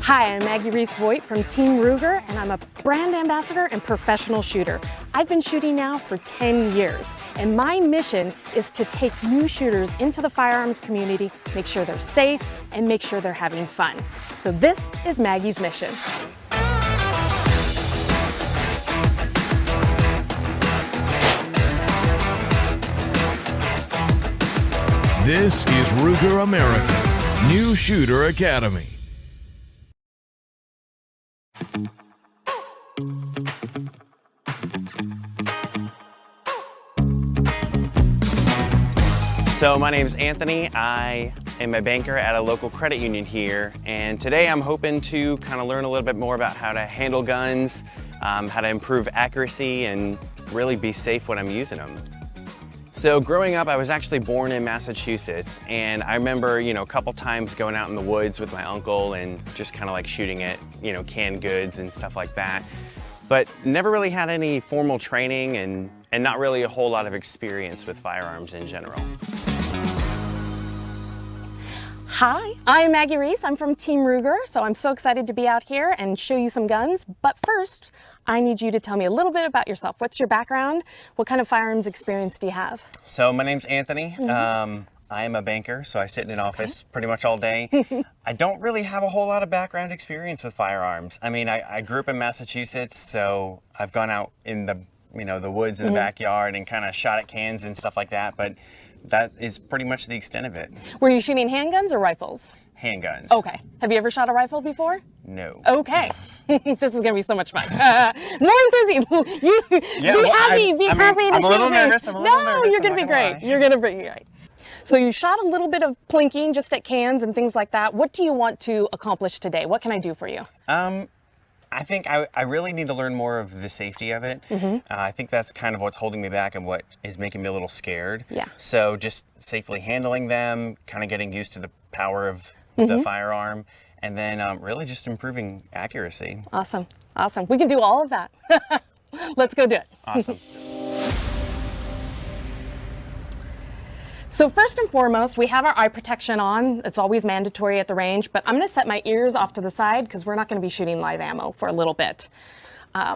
Hi, I'm Maggie Reese from Team Ruger, and I'm a brand ambassador and professional shooter. I've been shooting now for 10 years, and my mission is to take new shooters into the firearms community, make sure they're safe, and make sure they're having fun. So this is Maggie's mission. This is Ruger America, New Shooter Academy. So my name is Anthony. I am a banker at a local credit union here, and today I'm hoping to kind of learn a little bit more about how to handle guns, how to improve accuracy, and really be safe when I'm using them. So growing up, I was actually born in Massachusetts, and I remember, a couple times going out in the woods with my uncle and just kind of like shooting at, canned goods and stuff like that. But never really had any formal training and not really a whole lot of experience with firearms in general. Hi, I'm Maggie Reese. I'm from Team Ruger, so I'm so excited to be out here and show you some guns. But first, I need you to tell me a little bit about yourself. What's your background? What kind of firearms experience do you have? So my name's Anthony. I am a banker, so I sit in an office pretty much all day. I don't really have a whole lot of background experience with firearms. I mean, I grew up in Massachusetts, so I've gone out in the the woods in the backyard and kind of shot at cans and stuff like that, but that is pretty much the extent of it. Were you shooting handguns or rifles? Handguns. Okay. Have you ever shot a rifle before? No. Okay. This is gonna be so much fun. More enthusiasm. Be happy. I'm a little nervous. No, you're gonna be great. You're gonna be great. So you shot a little bit of plinking just at cans and things like that. What do you want to accomplish today? What can I do for you? I think I really need to learn more of the safety of it. I think that's kind of what's holding me back and what is making me a little scared. Yeah. So just safely handling them, kind of getting used to the power of the firearm, and then really just improving accuracy. Awesome. Awesome. We can do all of that. Let's go do it. Awesome. So first and foremost, we have our eye protection on. It's always mandatory at the range, but I'm going to set my ears off to the side because we're not going to be shooting live ammo for a little bit.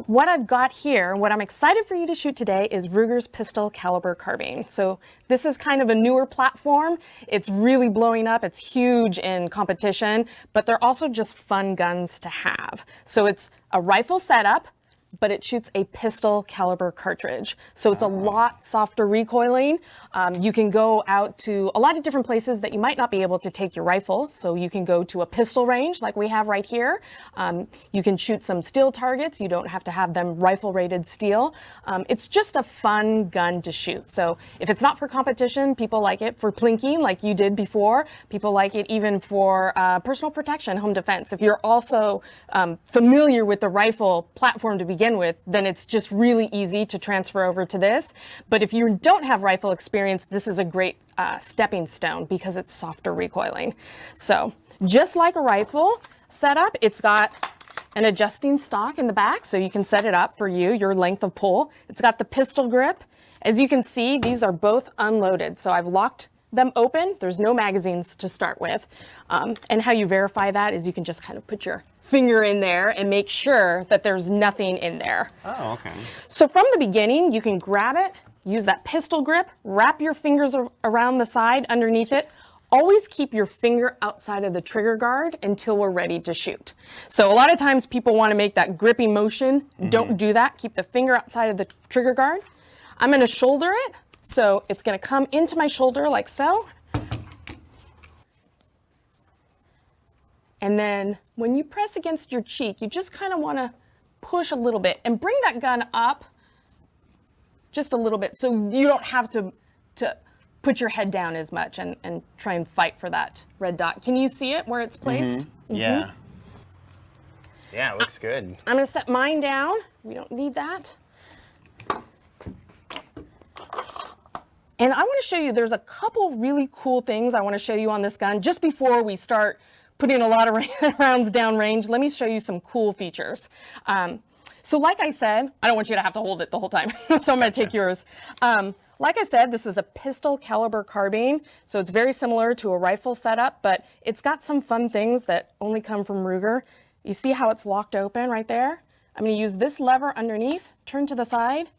What I've got here, what I'm excited for you to shoot today is Ruger's pistol caliber carbine. So this is kind of a newer platform. It's really blowing up. It's huge in competition, but they're also just fun guns to have. So it's a rifle setup, but it shoots a pistol caliber cartridge. So it's a lot softer recoiling. You can go out to a lot of different places that you might not be able to take your rifle. So you can go to a pistol range like we have right here. You can shoot some steel targets. You don't have to have them rifle rated steel. It's just a fun gun to shoot. So if it's not for competition, people like it for plinking like you did before. People like it even for personal protection, home defense. If you're also familiar with the rifle platform to begin with, then it's just really easy to transfer over to this. But if you don't have rifle experience, this is a great stepping stone because it's softer recoiling. So just like a rifle setup, it's got an adjusting stock in the back, so you can set it up for your length of pull. It's got the pistol grip. As you can see, these are both unloaded. So I've locked them open. There's no magazines to start with. And how you verify that is you can just kind of put your finger in there and make sure that there's nothing in there. Oh, okay. So from the beginning, you can grab it, use that pistol grip, wrap your fingers around the side underneath it. Always keep your finger outside of the trigger guard until we're ready to shoot. So a lot of times people want to make that gripping motion. Don't do that. Keep the finger outside of the trigger guard. I'm going to shoulder it. So it's going to come into my shoulder like so. And then when you press against your cheek, you just kind of want to push a little bit and bring that gun up just a little bit so you don't have to put your head down as much and try and fight for that red dot. Can you see it where it's placed? Yeah. Yeah, it looks good. I'm going to set mine down. We don't need that. And I want to show you, there's a couple really cool things I want to show you on this gun just before we start putting a lot of rounds down range. Let me show you some cool features. So like I said, I don't want you to have to hold it the whole time, so I'm going to take yours. Like I said, this is a pistol caliber carbine, so it's very similar to a rifle setup, but it's got some fun things that only come from Ruger. You see how it's locked open right there? I'm going to use this lever underneath, turn to the side,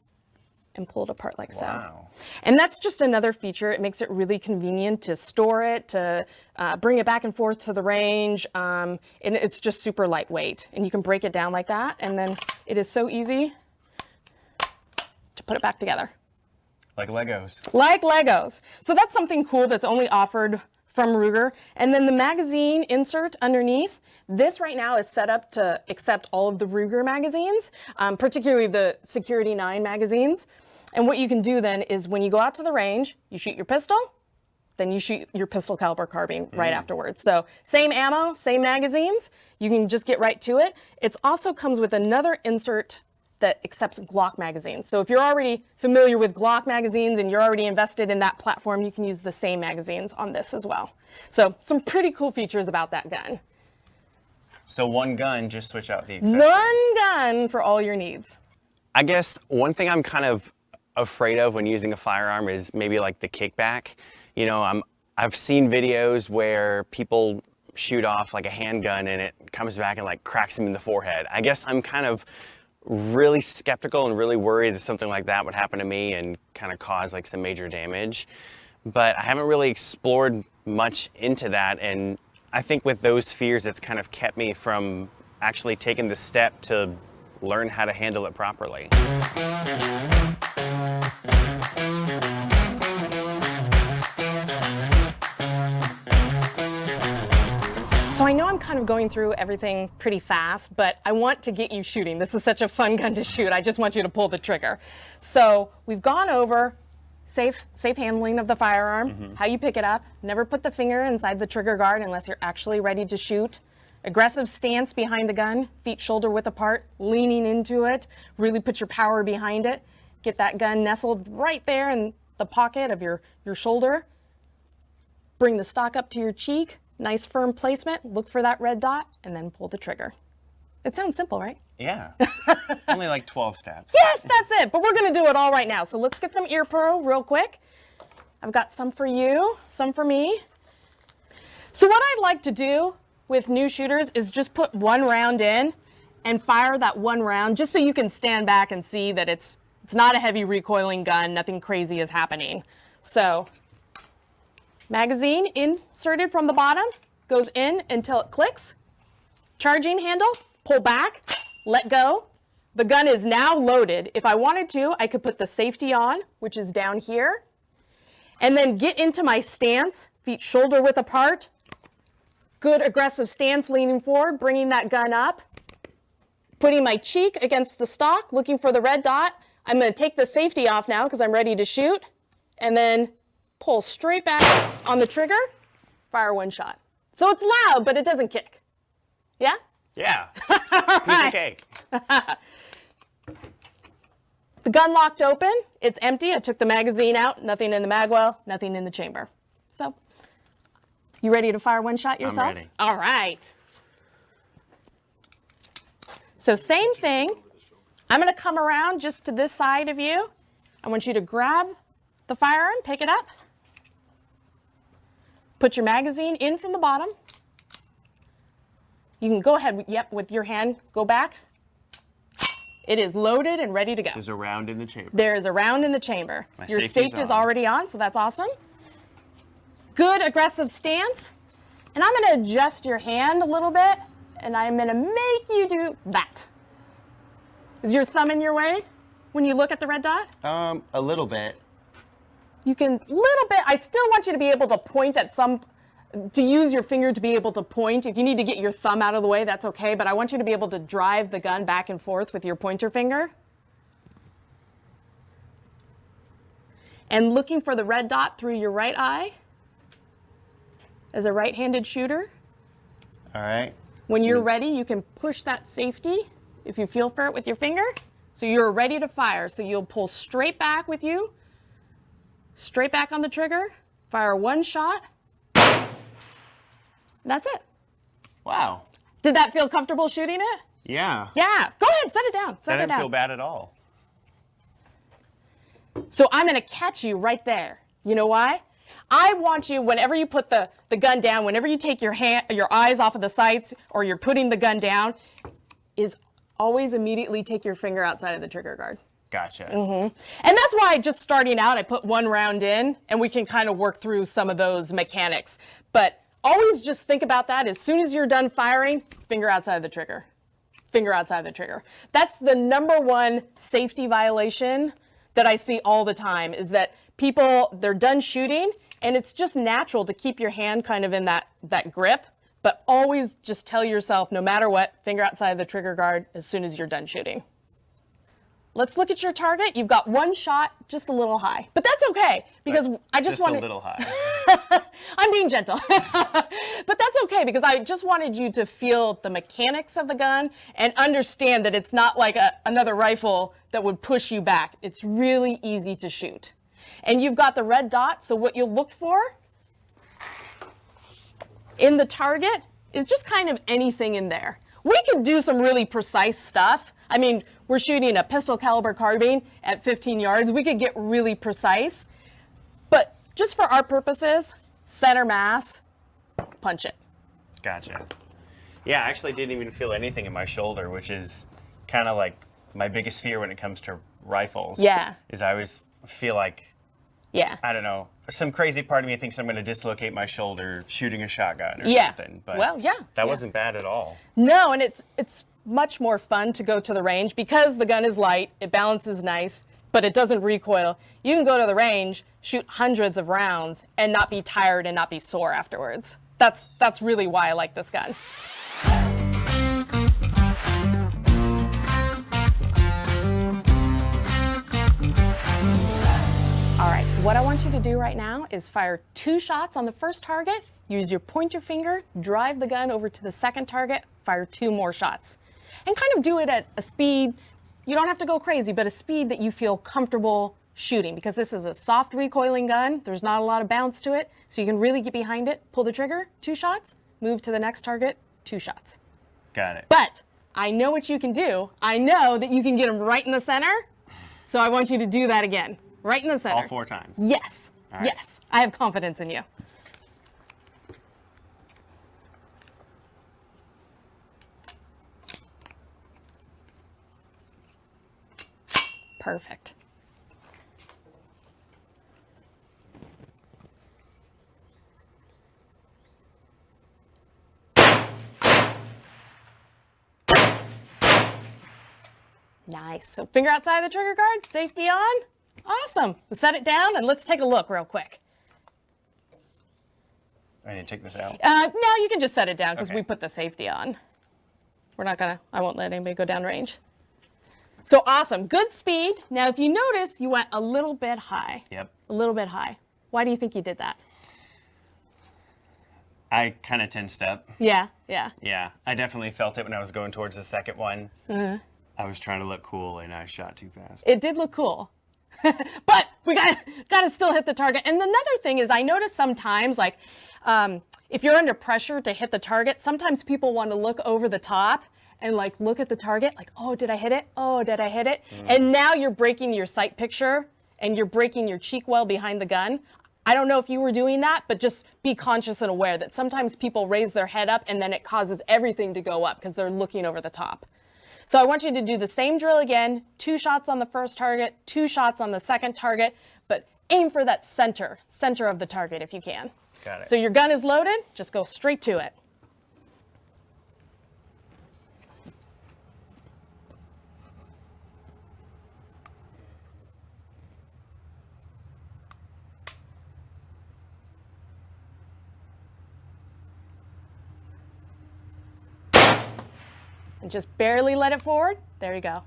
and pull it apart like so. And that's just another feature. It makes it really convenient to store it, to bring it back and forth to the range, and it's just super lightweight. And you can break it down like that, and then it is so easy to put it back together. Like Legos. Like Legos. So that's something cool that's only offered from Ruger. And then the magazine insert underneath, this right now is set up to accept all of the Ruger magazines, particularly the Security 9 magazines. And what you can do then is when you go out to the range, you shoot your pistol, then you shoot your pistol caliber carbine right afterwards. So same ammo, same magazines, you can just get right to it. It also comes with another insert that accepts Glock magazines. So if you're already familiar with Glock magazines and you're already invested in that platform, you can use the same magazines on this as well. So some pretty cool features about that gun. So one gun, just switch out the accessories. One gun for all your needs. I guess one thing I'm kind of afraid of when using a firearm is maybe like the kickback. You know, I've seen videos where people shoot off like a handgun and it comes back and like cracks them in the forehead. I guess I'm kind of really skeptical and really worried that something like that would happen to me and kind of cause like some major damage. But I haven't really explored much into that, and I think with those fears, it's kind of kept me from actually taking the step to learn how to handle it properly. So I know I'm kind of going through everything pretty fast, but I want to get you shooting. This is such a fun gun to shoot. I just want you to pull the trigger. So we've gone over safe handling of the firearm, how you pick it up, never put the finger inside the trigger guard unless you're actually ready to shoot. Aggressive stance behind the gun, feet shoulder width apart, leaning into it, really put your power behind it. Get that gun nestled right there in the pocket of your shoulder. Bring the stock up to your cheek. Nice firm placement, look for that red dot, and then pull the trigger. It sounds simple, right? Yeah, only like 12 steps. Yes, that's it, but we're gonna do it all right now. So let's get some ear pro real quick. I've got some for you, some for me. So what I like to do with new shooters is just put one round in and fire that one round just so you can stand back and see that it's not a heavy recoiling gun, nothing crazy is happening. So magazine inserted from the bottom, goes in until it clicks. Charging handle, pull back, let go. The gun is now loaded. If I wanted to, I could put the safety on, which is down here, and then get into my stance, feet shoulder width apart. Good aggressive stance, leaning forward, bringing that gun up, putting my cheek against the stock, looking for the red dot. I'm going to take the safety off now because I'm ready to shoot, and then pull straight back on the trigger, fire one shot. So it's loud, but it doesn't kick. Yeah? Yeah, piece of cake. The gun locked open, it's empty. I took the magazine out, nothing in the magwell, nothing in the chamber. So, you ready to fire one shot yourself? I'm ready. All right. So same thing. I'm gonna come around just to this side of you. I want you to grab the firearm, pick it up. Put your magazine in from the bottom. You can go ahead, with your hand, go back. It is loaded and ready to go. There's a round in the chamber. There is a round in the chamber. Your safety is on. already on, so that's awesome. Good aggressive stance. And I'm gonna adjust your hand a little bit, and I'm gonna make you do that. Is your thumb in your way when you look at the red dot? A little bit. You can, little bit, I still want you to be able to point at to use your finger to be able to point. If you need to get your thumb out of the way, that's okay, but I want you to be able to drive the gun back and forth with your pointer finger. And looking for the red dot through your right eye as a right-handed shooter. All right. When you're ready, you can push that safety if you feel for it with your finger. So you're ready to fire. So you'll pull straight back with you. Straight back on the trigger, fire one shot. That's it. Wow. Did that feel comfortable shooting it? Yeah. Yeah. Go ahead, set it down. Set That it didn't down. feel bad at all. So I'm gonna catch you right there. You know why? I want you, whenever you put the gun down, whenever you take your eyes off of the sights or you're putting the gun down, is always immediately take your finger outside of the trigger guard. Gotcha. And that's why just starting out, I put 1 round in and we can kind of work through some of those mechanics. But always just think about that. As soon as you're done firing, finger outside of the trigger. Finger outside of the trigger. That's the #1 safety violation that I see all the time, is that people, they're done shooting and it's just natural to keep your hand kind of in that grip, but always just tell yourself, no matter what, finger outside of the trigger guard as soon as you're done shooting. Let's look at your target. You've got 1 shot, just a little high, but that's okay because I just wanted. A little high. I'm being gentle, but that's okay because I just wanted you to feel the mechanics of the gun and understand that it's not like another rifle that would push you back. It's really easy to shoot. And you've got the red dot, so what you'll look for in the target is just kind of anything in there. We could do some really precise stuff. I mean, we're shooting a pistol caliber carbine at 15 yards. We could get really precise, but just for our purposes, center mass, punch it. Gotcha. Yeah, I actually didn't even feel anything in my shoulder, which is kind of like my biggest fear when it comes to rifles. Yeah. Is I always feel like, Yeah. I don't know, some crazy part of me thinks I'm going to dislocate my shoulder shooting a shotgun or Yeah. something. But Well, yeah, that yeah. wasn't bad at all. No, and it's much more fun to go to the range because the gun is light, it balances nice, but it doesn't recoil. You can go to the range, shoot hundreds of rounds, and not be tired and not be sore afterwards. That's really why I like this gun. All right, so what I want you to do right now is fire 2 shots on the first target, use your pointer finger, drive the gun over to the second target, fire 2 more shots. And kind of do it at a speed, you don't have to go crazy, but a speed that you feel comfortable shooting, because this is a soft recoiling gun. There's not a lot of bounce to it, so you can really get behind it, pull the trigger, 2 shots, move to the next target, 2 shots. Got it. But I know what you can do. I know that you can get them right in the center, so I want you to do that again. Right in the center. All 4 times? Yes. All right. Yes. I have confidence in you. Perfect. Nice. So finger outside the trigger guard, safety on. Awesome. Set it down and let's take a look real quick. I need to take this out. No, you can just set it down because Okay. we put the safety on. I won't let anybody go down range. So awesome, good speed. Now if you notice, you went a little bit high. Yep. A little bit high. Why do you think you did that? I kind of 10-step. Yeah, yeah. Yeah, I definitely felt it when I was going towards the second one. I was trying to look cool and I shot too fast. It did look cool. But we gotta still hit the target. And another thing is I notice sometimes, like, if you're under pressure to hit the target, sometimes people want to look over the top and like look at the target, like, oh, did I hit it? Oh, did I hit it? And now you're breaking your sight picture and you're breaking your cheek well behind the gun. I don't know if you were doing that, but just be conscious and aware that sometimes people raise their head up and then it causes everything to go up because they're looking over the top. So I want you to do the same drill again, 2 shots on the first target, 2 shots on the second target, but aim for that center of the target if you can. Got it. So your gun is loaded, just go straight to it. And just barely let it forward. There you go.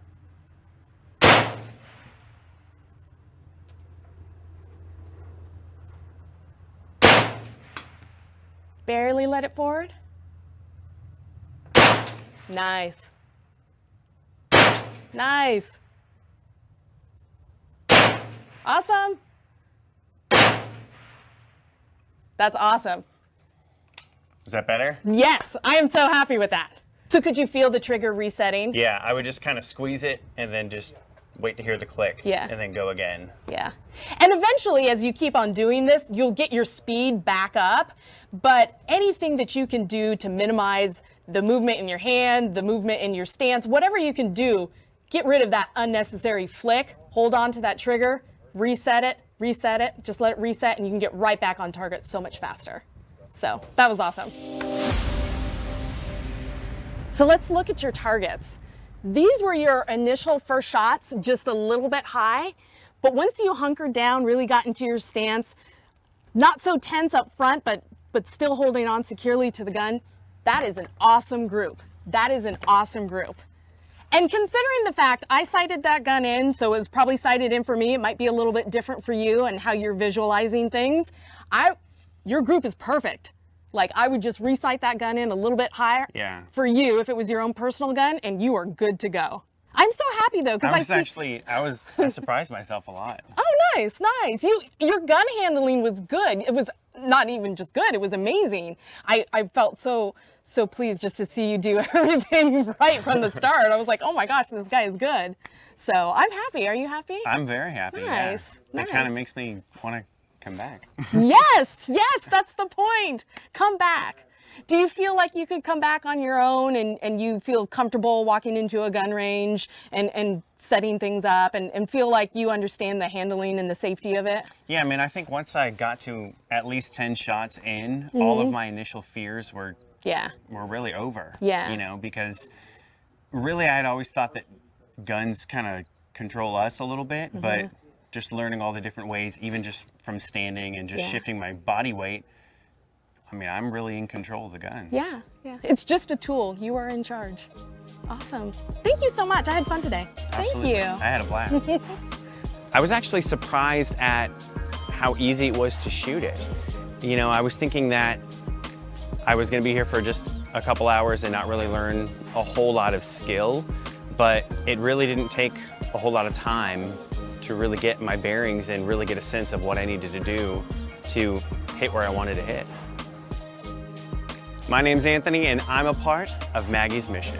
Barely let it forward. Nice. Nice. Awesome. That's awesome. Is that better? Yes, I am so happy with that. So could you feel the trigger resetting? Yeah, I would just kind of squeeze it and then just wait to hear the click, Yeah. and then go again. Yeah. And eventually, as you keep on doing this, you'll get your speed back up. But anything that you can do to minimize the movement in your hand, the movement in your stance, whatever you can do, get rid of that unnecessary flick, hold on to that trigger, reset it, just let it reset, and you can get right back on target so much faster. So that was awesome. So let's look at your targets. These were your initial first shots, just a little bit high, but once you hunkered down, really got into your stance, not so tense up front, but still holding on securely to the gun, that is an awesome group. That is an awesome group. And considering the fact I sighted that gun in, so it was probably sighted in for me, it might be a little bit different for you and how you're visualizing things, your group is perfect. Like, I would just resight that gun in a little bit higher for you if it was your own personal gun, and you are good to go. I'm so happy though, because I surprised myself a lot. Oh, nice. Your gun handling was good. It was not even just good, it was amazing. I felt so pleased just to see you do everything right from the start. I was like, oh my gosh, this guy is good. So I'm happy. Are you happy? I'm very happy. Nice. Yeah. That kind of makes me want to come back. Yes, that's the point. Come back. Do you feel like you could come back on your own and you feel comfortable walking into a gun range and setting things up and feel like you understand the handling and the safety of it? Yeah, I mean, I think once I got to at least 10 shots in, all of my initial fears were really over. Yeah. You know, because really I had always thought that guns kind of control us a little bit, but just learning all the different ways, even just from standing and just shifting my body weight, I mean, I'm really in control of the gun. Yeah. It's just a tool. You are in charge. Awesome. Thank you so much. I had fun today. Absolutely. Thank you. I had a blast. I was actually surprised at how easy it was to shoot it. You know, I was thinking that I was going to be here for just a couple hours and not really learn a whole lot of skill, but it really didn't take a whole lot of time to really get my bearings and really get a sense of what I needed to do to hit where I wanted to hit. My name's Anthony, and I'm a part of Maggie's mission.